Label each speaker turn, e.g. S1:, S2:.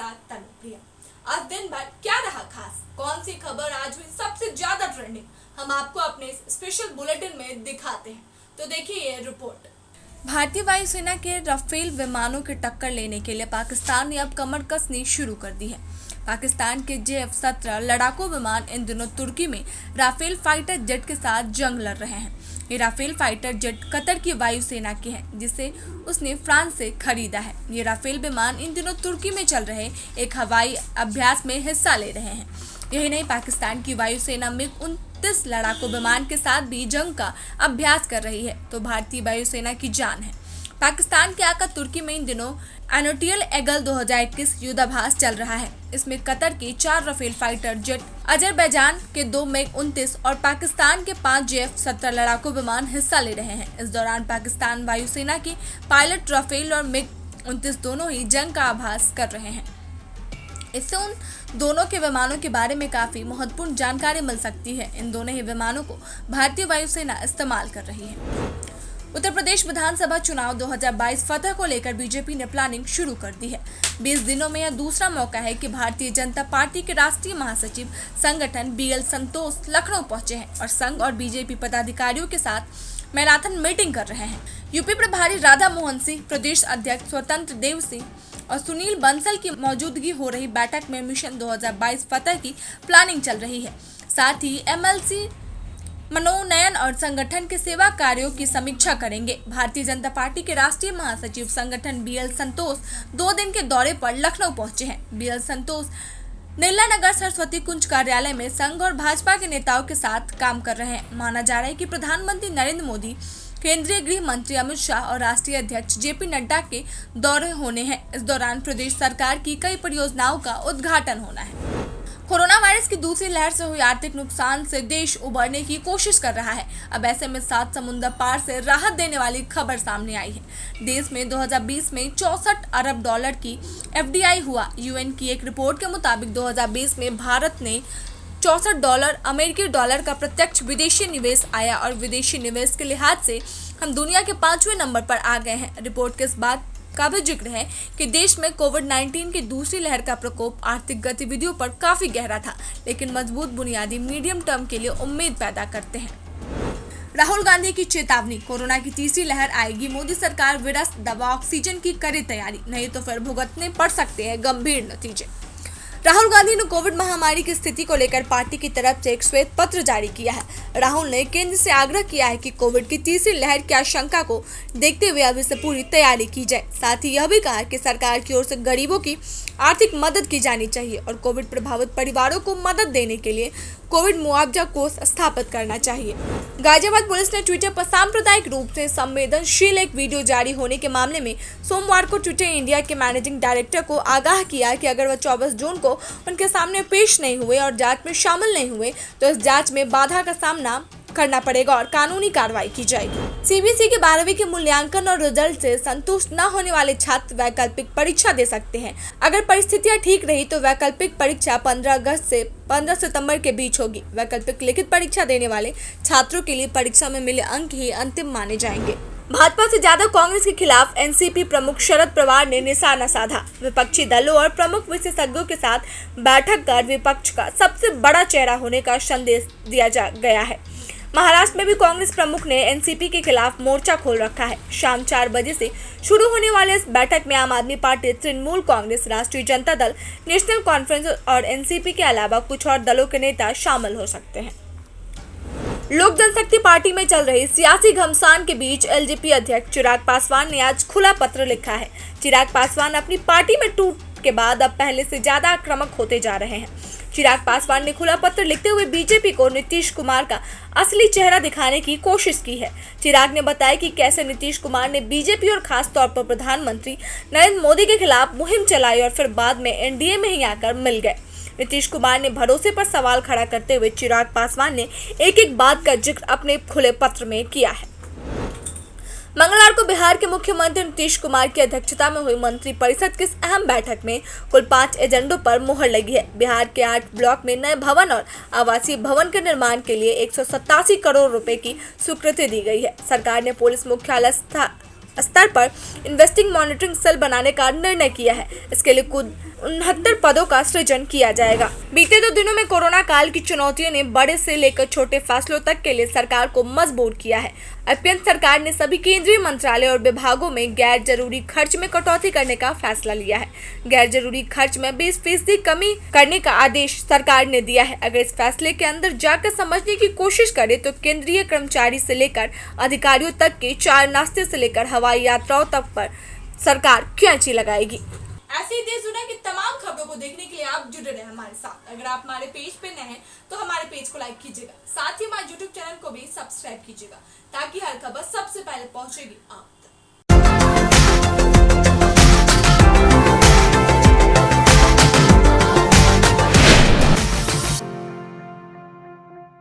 S1: साथ तनुप्रिया। आज दिन भर क्या रहा खास, कौन सी खबर आज हुई सबसे ज्यादा ट्रेंडिंग, हम आपको अपने इस स्पेशल बुलेटिन में दिखाते हैं। तो देखिए ये रिपोर्ट। भारतीय वायुसेना के राफेल विमानों की टक्कर लेने के लिए पाकिस्तान ने अब कमर कसनी शुरू कर दी है। पाकिस्तान के J-17 लड़ाकू विमान इन दिनों तुर्की में राफेल फाइटर जेट के साथ जंग लड़ रहे हैं। ये राफेल फाइटर जेट कतर की वायुसेना के हैं, जिसे उसने फ्रांस से खरीदा है। ये राफेल विमान इन दिनों तुर्की में चल रहे एक हवाई अभ्यास में हिस्सा ले रहे हैं। यही नहीं, पाकिस्तान की वायुसेना MiG-29 लड़ाकू विमान के साथ भी जंग का अभ्यास कर रही है, तो भारतीय वायुसेना की जान है। पाकिस्तान के आका तुर्की में इन दिनों एनोटियल एगल 2021 युद्धाभ्यास चल रहा है। इसमें कतर के 4 राफेल फाइटर जेट, अजरबैजान के 2 MiG-29 और पाकिस्तान के 5 J-17 लड़ाकू विमान हिस्सा ले रहे हैं। इस दौरान पाकिस्तान वायुसेना के पायलट राफेल और MiG-29 दोनों ही जंग का आभास कर रहे हैं। इससे उन दोनों के विमानों के बारे में काफी महत्वपूर्ण जानकारी मिल सकती है। इन दोनों ही विमानों को भारतीय वायुसेना इस्तेमाल कर रही है। उत्तर प्रदेश विधानसभा चुनाव 2022 फतह को लेकर बीजेपी ने प्लानिंग शुरू कर दी है। 20 दिनों में यह दूसरा मौका है कि भारतीय जनता पार्टी के राष्ट्रीय महासचिव संगठन BL संतोष लखनऊ पहुंचे हैं और संघ और बीजेपी पदाधिकारियों के साथ मैराथन मीटिंग कर रहे हैं। यूपी प्रभारी राधा मोहन सिंह, प्रदेश अध्यक्ष स्वतंत्र देव सिंह और सुनील बंसल की मौजूदगी हो रही बैठक में मिशन 2022 फतह की प्लानिंग चल रही है। साथ ही MLC मनोनयन और संगठन के सेवा कार्यों की समीक्षा करेंगे। भारतीय जनता पार्टी के राष्ट्रीय महासचिव संगठन BL संतोष 2 दिन के दौरे पर लखनऊ पहुंचे हैं। BL संतोष नीला नगर सरस्वती कुंज कार्यालय में संघ और भाजपा के नेताओं के साथ काम कर रहे हैं। माना जा रहा है कि प्रधानमंत्री नरेंद्र मोदी, केंद्रीय गृह मंत्री अमित शाह और राष्ट्रीय अध्यक्ष JP नड्डा के दौरे होने हैं। इस दौरान प्रदेश सरकार की कई परियोजनाओं का उद्घाटन होना है। कोरोना वायरस की दूसरी लहर से हुई आर्थिक नुकसान से देश उबरने की कोशिश कर रहा है। अब ऐसे में 7 समुद्र पार से राहत देने वाली खबर सामने आई है। देश में 2020 में 64 अरब डॉलर की FDI हुआ। UN की एक रिपोर्ट के मुताबिक 2020 में भारत ने 64 डॉलर अमेरिकी डॉलर का प्रत्यक्ष विदेशी निवेश आया और विदेशी निवेश के लिहाज से हम दुनिया के 5वें नंबर पर आ गए हैं। रिपोर्ट के इस बात का भी जिक्र है कि देश में कोविड-19 की दूसरी लहर का प्रकोप आर्थिक गतिविधियों पर काफी गहरा था, लेकिन मजबूत बुनियादी मीडियम टर्म के लिए उम्मीद पैदा करते हैं। राहुल गांधी की चेतावनी, कोरोना की तीसरी लहर आएगी, मोदी सरकार विरस दवा ऑक्सीजन की करे तैयारी, नहीं तो फिर भुगतने पड़ सकते हैं गंभीर नतीजे। राहुल गांधी ने कोविड महामारी की स्थिति को लेकर पार्टी की तरफ से एक श्वेत पत्र जारी किया है। राहुल ने केंद्र से आग्रह किया है कि कोविड की तीसरी लहर की आशंका को देखते हुए अभी से पूरी तैयारी की जाए। साथ ही यह भी कहा कि सरकार की ओर से गरीबों की आर्थिक मदद की जानी चाहिए और कोविड प्रभावित परिवारों को मदद देने के लिए कोविड मुआवजा कोष स्थापित करना चाहिए। गाजियाबाद पुलिस ने ट्विटर पर सांप्रदायिक रूप से संवेदनशील एक वीडियो जारी होने के मामले में सोमवार को ट्विटर इंडिया के मैनेजिंग डायरेक्टर को आगाह किया कि अगर वह 24 जून को उनके सामने पेश नहीं हुए और जांच में शामिल नहीं हुए तो इस जांच में बाधा का सामना करना पड़ेगा और कानूनी कार्रवाई की जाएगी। CBSE के 12वीं के मूल्यांकन और रिजल्ट से संतुष्ट न होने वाले छात्र वैकल्पिक परीक्षा दे सकते हैं। अगर परिस्थितियां ठीक रही तो वैकल्पिक परीक्षा 15 अगस्त से 15 सितंबर के बीच होगी। वैकल्पिक लिखित परीक्षा देने वाले छात्रों के लिए परीक्षा में मिले अंक ही अंतिम माने जाएंगे। भाजपा से ज्यादा कांग्रेस के खिलाफ NCP प्रमुख शरद पवार ने निशाना साधा। विपक्षी दलों और प्रमुख विशेषज्ञों के साथ बैठक कर विपक्ष का सबसे बड़ा चेहरा होने का संदेश दिया गया है। महाराष्ट्र में भी कांग्रेस प्रमुख ने NCP के खिलाफ मोर्चा खोल रखा है। शाम 4 बजे से शुरू होने वाले इस बैठक में आम आदमी पार्टी, तृणमूल कांग्रेस, राष्ट्रीय जनता दल, नेशनल कॉन्फ्रेंस और NCP के अलावा कुछ और दलों के नेता शामिल हो सकते हैं। लोक जनशक्ति पार्टी में चल रही सियासी घमासान के बीच LJP अध्यक्ष चिराग पासवान ने आज खुला पत्र लिखा है। चिराग पासवान अपनी पार्टी में टूट के बाद अब पहले से ज्यादा आक्रामक होते जा रहे हैं। चिराग पासवान ने खुला पत्र लिखते हुए बीजेपी को नीतीश कुमार का असली चेहरा दिखाने की कोशिश की है। चिराग ने बताया कि कैसे नीतीश कुमार ने बीजेपी और खास तौर पर प्रधानमंत्री नरेंद्र मोदी के खिलाफ मुहिम चलाई और फिर बाद में NDA में ही आकर मिल गए। नीतीश कुमार ने भरोसे पर सवाल खड़ा करते हुए चिराग पासवान ने एक एक बात का जिक्र अपने खुले पत्र में किया है। मंगलवार को बिहार के मुख्यमंत्री नीतीश कुमार की अध्यक्षता में हुई मंत्री परिषद की इस अहम बैठक में कुल 5 एजेंडों पर मुहर लगी है। बिहार के 8 ब्लॉक में नए भवन और आवासीय भवन के निर्माण के लिए 187 करोड़ रुपए की स्वीकृति दी गई है। सरकार ने पुलिस मुख्यालय स्तर पर इन्वेस्टिंग मॉनिटरिंग सेल बनाने का निर्णय किया है। इसके लिए कुल 69 पदों का सृजन किया जाएगा। बीते 2 दिनों में कोरोना काल की चुनौतियों ने बड़े से लेकर छोटे फैसलों तक के लिए सरकार को मजबूर किया है। अत्यंत सरकार ने सभी केंद्रीय मंत्रालय और विभागों में गैर जरूरी खर्च में कटौती करने का फैसला लिया है। गैर जरूरी खर्च में 20% कमी करने का आदेश सरकार ने दिया है। अगर इस फैसले के अंदर जाकर समझने की कोशिश करें तो केंद्रीय कर्मचारी से लेकर अधिकारियों तक के चाय नाश्ते से लेकर हवाई यात्राओं तक पर सरकार कैंची लगाएगी। ऐसे ही देश दुनिया की तमाम खबरों को देखने के लिए आप जुड़े रहे हमारे साथ। अगर आप हमारे पेज पे नए हैं तो हमारे पेज को लाइक कीजिएगा, साथ ही हमारे YouTube चैनल को भी सब्सक्राइब कीजिएगा ताकि हर खबर सबसे पहले पहुंचेगी आप